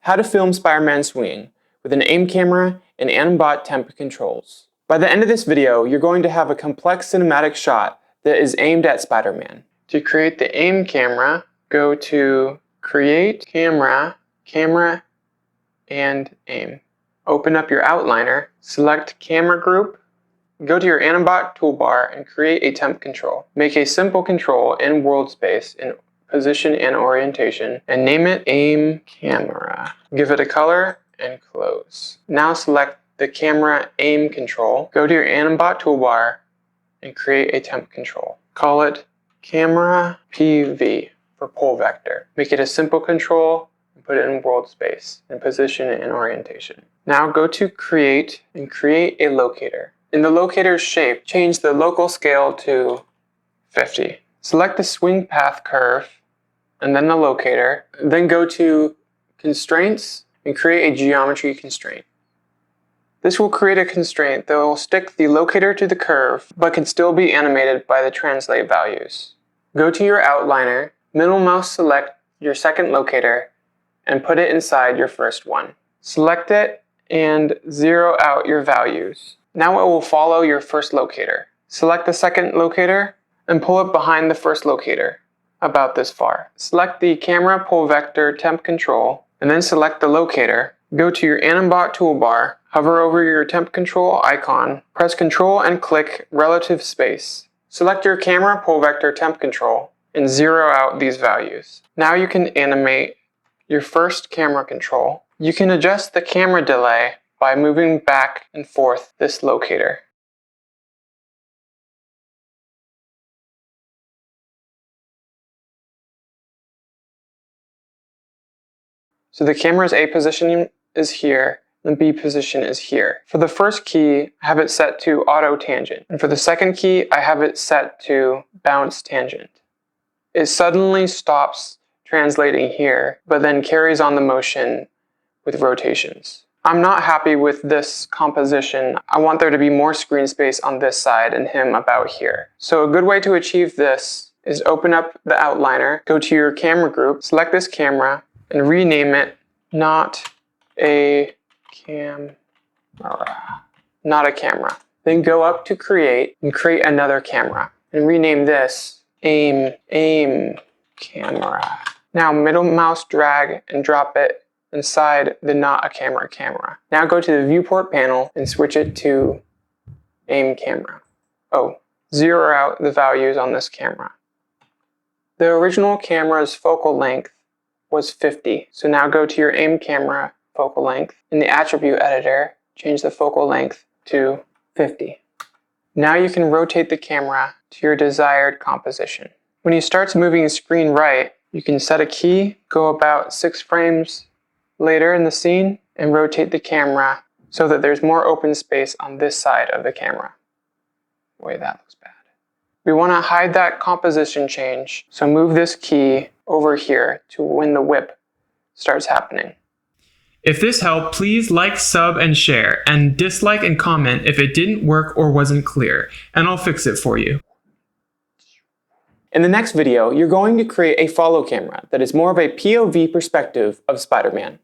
how to film Spider-Man swinging with an aim camera and animBot temp controls. By the end of this video, you're going to have a complex cinematic shot that is aimed at Spider-Man. To create the aim camera, go to Create, Camera, Camera, and Aim. Open up your outliner, select Camera Group, go to your animBot toolbar and create a temp control. Make a simple control in world space in position and orientation and name it Aim Camera. Give it a color and close. Now select the camera aim control. Go to your animBot toolbar and create a temp control. Call it Camera PV for pole vector. Make it a simple control and put it in world space in position and orientation. Now go to Create and create a locator. In the locator's shape, change the local scale to 50. Select the swing path curve and then the locator. Then go to Constraints and create a geometry constraint. This will create a constraint that will stick the locator to the curve but can still be animated by the translate values. Go to your outliner, middle mouse select your second locator and put it inside your first one. Select it and zero out your values. Now it will follow your first locator. Select the second locator and pull it behind the first locator, about this far. Select the camera pole vector temp control and then select the locator. Go to your animBot toolbar, hover over your temp control icon, press Ctrl and click relative space. Select your camera pole vector temp control and zero out these values. Now you can animate your first camera control. You can adjust the camera delay by moving back and forth this locator. So the camera's A position is here, and B position is here. For the first key, I have it set to auto tangent, and for the second key, I have it set to bounce tangent. It suddenly stops translating here, but then carries on the motion with rotations. I'm not happy with this composition. I want there to be more screen space on this side and him about here. So a good way to achieve this is open up the outliner, go to your camera group, select this camera, and rename it not a camera. Then go up to Create and create another camera and rename this Aim Camera. Now middle mouse drag and drop it inside the not a camera. Now go to the viewport panel and switch it to Aim Camera. Zero out the values on this camera. The original camera's focal length was 50. So now go to your aim camera focal length. In the attribute editor, change the focal length to 50. Now you can rotate the camera to your desired composition. When he starts moving the screen right, you can set a key, go about 6 frames later in the scene, and rotate the camera so that there's more open space on this side of the camera. Boy, that looks bad. We want to hide that composition change, so move this key over here to when the whip starts happening. If this helped, please like, sub, and share, and dislike and comment if it didn't work or wasn't clear, and I'll fix it for you. In the next video, you're going to create a follow camera that is more of a POV perspective of Spider-Man.